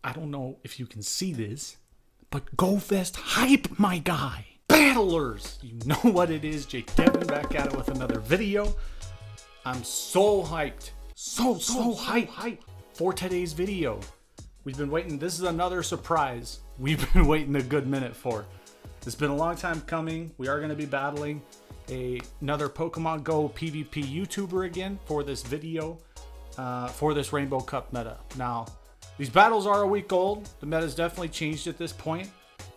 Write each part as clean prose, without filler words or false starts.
I don't know if you can see this, but GoFest HYPE, my guy. Battlers, you know what it is. Jake Devin back at it with another video. I'm so hyped. So hyped for today's video. We've been waiting. This is another surprise we've been waiting a good minute for. It's been a long time coming. We are going to be battling another Pokemon Go PvP YouTuber again for this video, for this Rainbow Cup meta. Now, these battles are a week old. The meta's definitely changed at this point,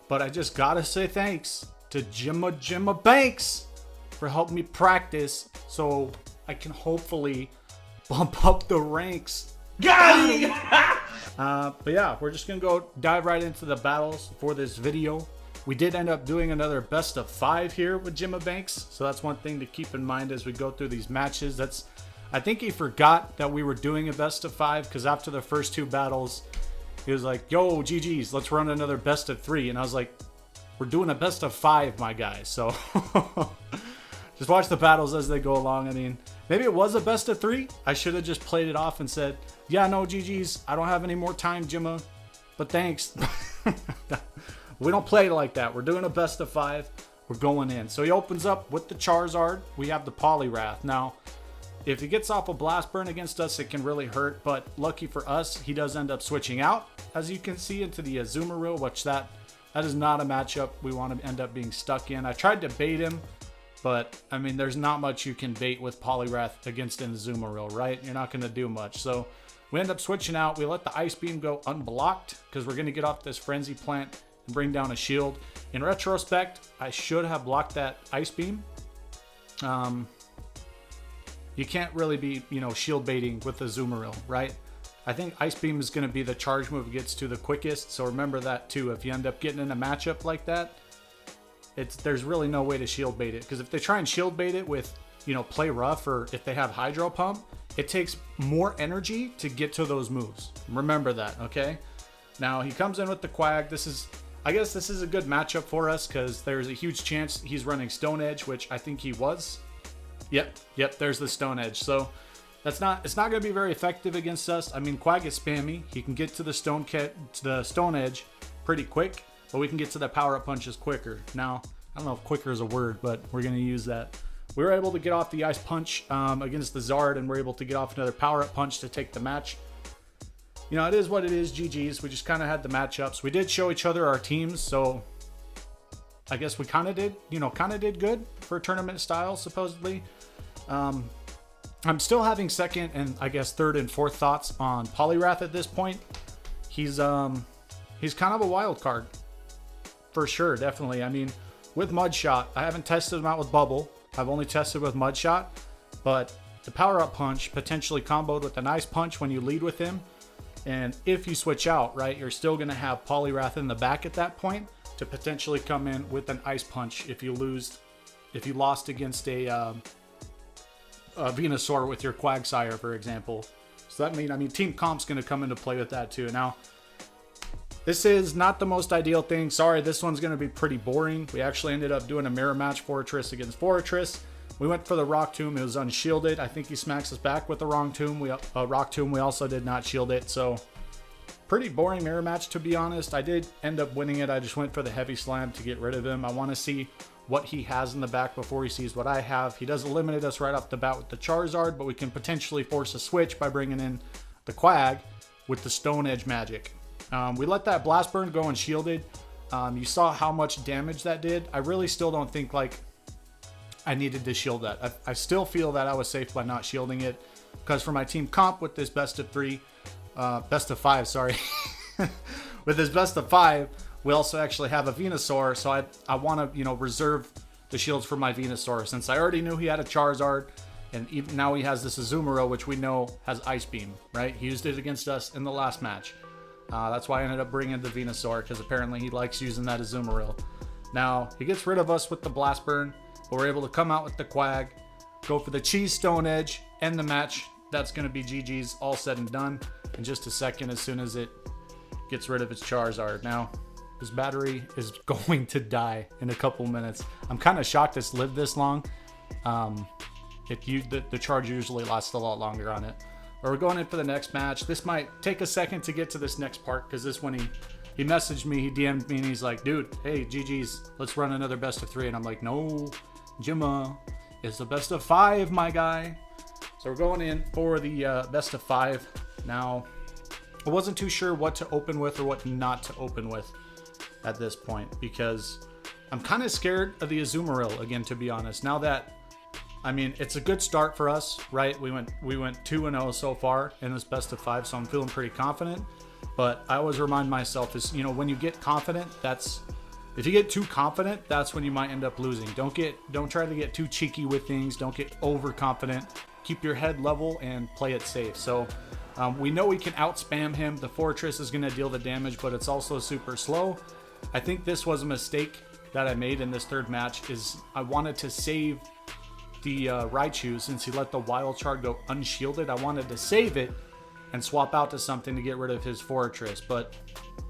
but I just gotta say thanks to JimmaBanks for helping me practice so I can hopefully bump up the ranks. Got him! But yeah, we're just gonna go dive right into the battles for this video. We did end up doing another best of 5 here with JimmaBanks, so that's one thing to keep in mind as we go through these matches. I think he forgot that we were doing a best of 5, because after the first 2 battles, he was like, yo, GG's, let's run another best of 3. And I was like, we're doing a best of 5, my guy. So just watch the battles as they go along. I mean, maybe it was a best of 3. I should have just played it off and said, yeah, no, GG's, I don't have any more time, Jimma, but thanks. We don't play it like that. We're doing a best of 5. We're going in. So he opens up with the Charizard. We have the Poliwrath. Now, if he gets off a Blast Burn against us, it can really hurt. But lucky for us, he does end up switching out, as you can see, into the Azumarill, which that is not a matchup we want to end up being stuck in. I tried to bait him, but I mean, there's not much you can bait with Poliwrath against an Azumarill, right? You're not going to do much. So we end up switching out. We let the Ice Beam go unblocked because we're going to get off this Frenzy Plant and bring down a shield. In retrospect, I should have blocked that Ice Beam. You can't really be, shield baiting with the Azumarill, right? I think Ice Beam is going to be the charge move it gets to the quickest, so remember that too. If you end up getting in a matchup like that, there's really no way to shield bait it, because if they try and shield bait it with, Play Rough, or if they have Hydro Pump, it takes more energy to get to those moves. Remember that, okay? Now, he comes in with the Quag. I guess this is a good matchup for us, because there's a huge chance he's running Stone Edge, which I think he was. Yep, there's the Stone Edge. So it's not going to be very effective against us. I mean, Quag is spammy. He can get to the Stone Edge pretty quick, but we can get to the power-up punches quicker. Now, I don't know if quicker is a word, but we're going to use that. We were able to get off the Ice Punch against the Zard, and we're able to get off another power-up punch to take the match. It is what it is, GG's. We just kind of had the matchups. We did show each other our teams, so I guess we kind of did good for tournament style, supposedly. I'm still having second and I guess third and fourth thoughts on Poliwrath at this point. He's kind of a wild card for sure, definitely. I mean, with Mudshot, I haven't tested him out with Bubble. I've only tested with Mudshot, but the power-up punch potentially comboed with an Ice Punch when you lead with him. And if you switch out, right, you're still going to have Poliwrath in the back at that point to potentially come in with an Ice Punch if you lost against a Venusaur with your Quagsire, for example. So that means, Team Comp's going to come into play with that too. Now, this is not the most ideal thing. Sorry, this one's going to be pretty boring. We actually ended up doing a mirror match Fortress against Fortress. We went for the Rock Tomb. It was unshielded. I think he smacks us back with the Rock Tomb. Rock Tomb. We also did not shield it. So pretty boring mirror match, to be honest. I did end up winning it. I just went for the Heavy Slam to get rid of him. I want to see what he has in the back before he sees what I have. He does eliminate us right off the bat with the Charizard, but we can potentially force a switch by bringing in the Quag with the Stone Edge magic. We let that Blast Burn go unshielded. You saw how much damage that did. I really still don't think I needed to shield that. I still feel that I was safe by not shielding it, because for my team comp with this best of 5, sorry. With this best of 5, we also actually have a Venusaur, so I want to, reserve the shields for my Venusaur, since I already knew he had a Charizard, and even now he has this Azumarill, which we know has Ice Beam, right? He used it against us in the last match. That's why I ended up bringing the Venusaur, because apparently he likes using that Azumarill. Now, he gets rid of us with the Blast Burn, but we're able to come out with the Quag, go for the Cheese Stone Edge, end the match. That's going to be GG's, all said and done in just a second, as soon as it gets rid of its Charizard. Now, his battery is going to die in a couple minutes. I'm kind of shocked it's lived this long. The charge usually lasts a lot longer on it. But we're going in for the next match. This might take a second to get to this next part, because this one he messaged me, he DM'd me, and he's like, dude, hey, GG's, let's run another best of 3. And I'm like, no, Jimma, it's the best of 5, my guy. So we're going in for the best of 5. Now, I wasn't too sure what to open with or what not to open with at this point, because I'm kind of scared of the Azumarill again, to be honest. Now that, I mean, it's a good start for us, right? We went 2-0 so far in this best of 5, so I'm feeling pretty confident. But I always remind myself is, you know, when you get confident, if you get too confident, that's when you might end up losing. Don't try to get too cheeky with things. Don't get overconfident. Keep your head level and play it safe. So we know we can outspam him. The Fortress is going to deal the damage, but it's also super slow. I think this was a mistake that I made in this third match, is I wanted to save the Raichu, since he let the Wild Charge go unshielded. I wanted to save it and swap out to something to get rid of his Fortress, but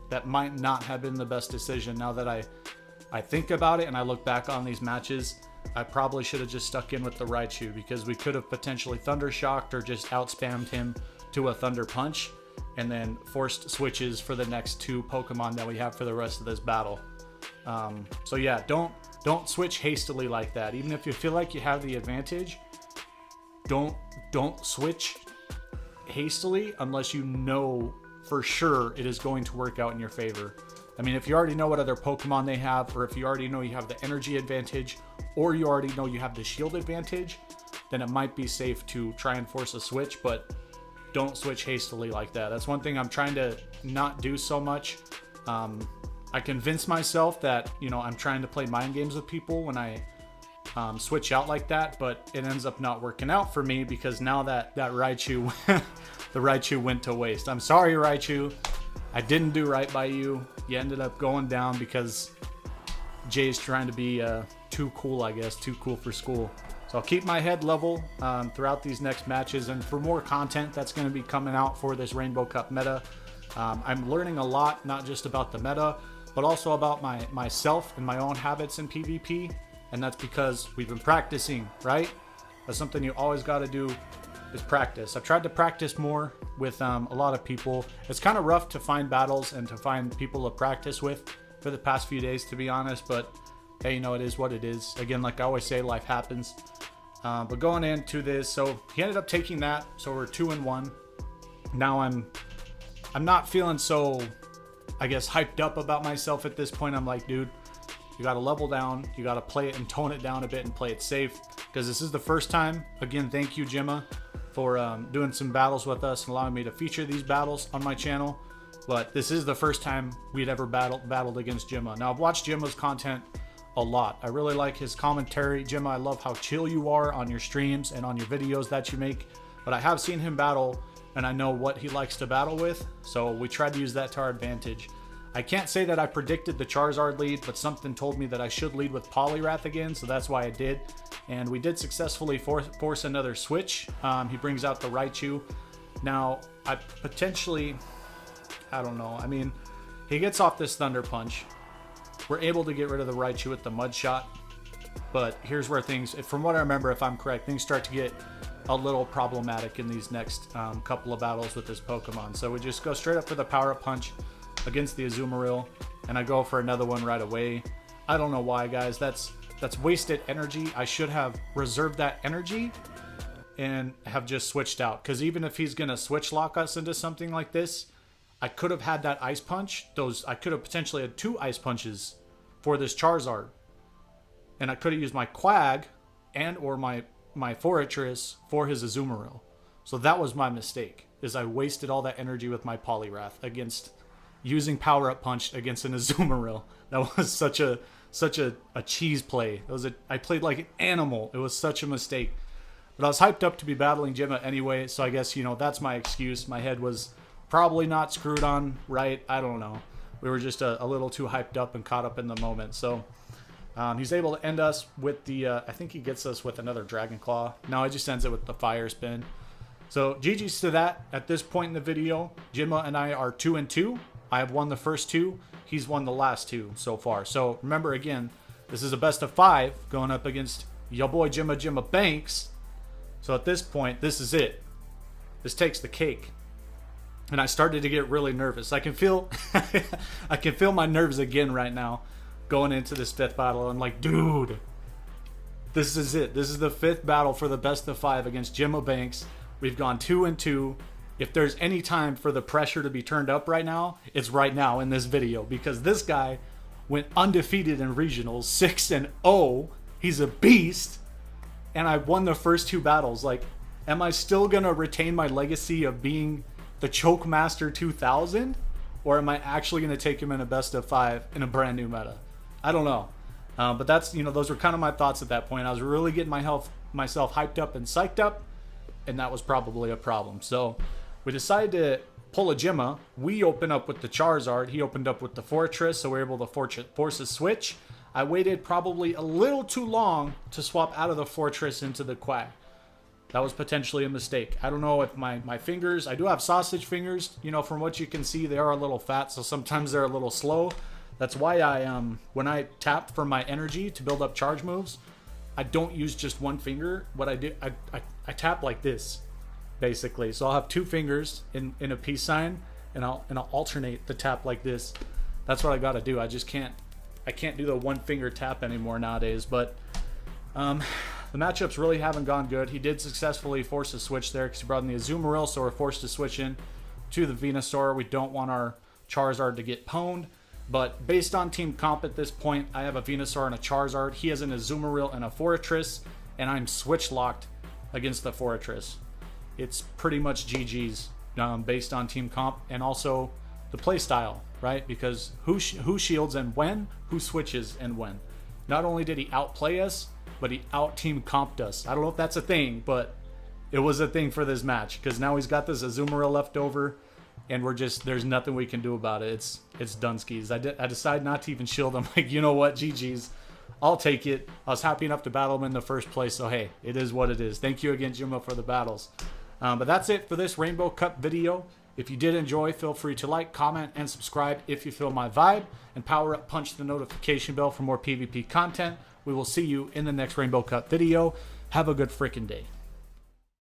that might not have been the best decision. Now that I think about it and I look back on these matches, I probably should have just stuck in with the Raichu, because we could have potentially Thunder Shocked or just outspammed him to a Thunder Punch and then forced switches for the next 2 Pokemon that we have for the rest of this battle. So yeah, don't switch hastily like that. Even if you feel like you have the advantage, don't switch hastily unless you know for sure it is going to work out in your favor. I mean, if you already know what other Pokemon they have, or if you already know you have the energy advantage, or you already know you have the shield advantage, then it might be safe to try and force a switch, but don't switch hastily like that. That's one thing I'm trying to not do so much. I convince myself that, you know, I'm trying to play mind games with people when I switch out like that, but it ends up not working out for me, because now that Raichu, the Raichu went to waste. I'm sorry, Raichu. I didn't do right by you. You ended up going down because Jay's trying to be too cool, I guess, too cool for school. So I'll keep my head level throughout these next matches, and for more content that's going to be coming out for this Rainbow Cup meta. I'm learning a lot, not just about the meta, but also about myself and my own habits in PvP, and that's because we've been practicing, right? That's something you always got to do, is practice. I've tried to practice more with a lot of people. It's kind of rough to find battles and to find people to practice with for the past few days, to be honest, but hey, you know, it is what it is. Again, like I always say, life happens. But going into this, so he ended up taking that, so we're 2-1. Now I'm not feeling so, I guess, hyped up about myself at this point. I'm like, dude, you got to level down. You got to play it and tone it down a bit and play it safe, because this is the first time. Again, thank you, Jimma, for doing some battles with us and allowing me to feature these battles on my channel. But this is the first time we'd ever battled against Jimma. Now, I've watched Jimma's content a lot. I really like his commentary. Jimma, I love how chill you are on your streams and on your videos that you make. But I have seen him battle, and I know what he likes to battle with, so we tried to use that to our advantage. I can't say that I predicted the Charizard lead, but something told me that I should lead with Poliwrath again, so that's why I did. And we did successfully force another switch. He brings out the Raichu. Now, I don't know. I mean, he gets off this Thunder Punch. We're able to get rid of the Raichu with the Mud Shot. But here's where things, from what I remember, if I'm correct, things start to get a little problematic in these next couple of battles with this Pokemon. So we just go straight up for the Power Up Punch against the Azumarill, and I go for another one right away. I don't know why, guys. That's wasted energy. I should have reserved that energy and have just switched out, because even if he's gonna switch lock us into something like this, I could have had that Ice Punch. I could have potentially had 2 Ice Punches for this Charizard, and I could have used my Quag and or my Fortress for his Azumarill. So that was my mistake, is I wasted all that energy with my Poliwrath against using Power Up Punch against an Azumarill. That was such a cheese play. I played like an animal. It was such a mistake. But I was hyped up to be battling Jimma anyway, so I guess, you know, that's my excuse. My head was probably not screwed on right. I don't know. We were just a little too hyped up and caught up in the moment. So he's able to end us with the, I think he gets us with another Dragon Claw. No, he just ends it with the Fire Spin. So GG's to that. At this point in the video, Jimma and I are 2-2. I have won the first 2. He's won the last 2 so far. So remember, again, this is a best of 5 going up against your boy JimmaBanks. So at this point, this is it. this takes the cake. And I started to get really nervous. I can feel I can feel my nerves again right now going into this 5th battle. I'm like, dude, this is it. This is the 5th battle for the best of 5 against JimmaBanks. We've gone 2-2. If there's any time for the pressure to be turned up right now, it's right now in this video, because this guy went undefeated in regionals, 6-0. He's a beast. And I won the first 2 battles. Like, am I still going to retain my legacy of being the Choke Master 2000, or am I actually going to take him in a best of 5 in a brand new meta? I don't know. But that's, those were kind of my thoughts at that point. I was really getting myself hyped up and psyched up, and that was probably a problem. So we decided to pull a Jimma. We opened up with the Charizard. He opened up with the Fortress, so we were able to force a switch. I waited probably a little too long to swap out of the Fortress into the Quack. That was potentially a mistake. I don't know if my fingers, I do have sausage fingers, from what you can see, they are a little fat, so sometimes they're a little slow. That's why when I tap for my energy to build up charge moves, I don't use just one finger. What I do, I tap like this, basically. So I'll have 2 fingers in a peace sign, and I'll alternate the tap like this. That's what I got to do. I can't do the 1 finger tap anymore nowadays, but the matchups really haven't gone good. He did successfully force a switch there because he brought in the Azumarill, so we're forced to switch in to the Venusaur. We don't want our Charizard to get pwned, but based on team comp at this point, I have a Venusaur and a Charizard. He has an Azumarill and a Fortress, and I'm switch locked against the Fortress. It's pretty much GG's based on team comp and also the play style, right? Because who shields and when, who switches and when. Not only did he outplay us, but he out-team comped us. I don't know if that's a thing, but it was a thing for this match, because now he's got this Azumarill left over, and there's nothing we can do about it. It's Dunskies. I decided not to even shield him. Like, you know what, GG's. I'll take it. I was happy enough to battle him in the first place, so hey, it is what it is. Thank you again, Jimma, for the battles. But that's it for this Rainbow Cup video. If you did enjoy, feel free to like, comment, and subscribe if you feel my vibe, and power up, punch the notification bell for more PvP content. We will see you in the next Rainbow Cup video. Have a good freaking day.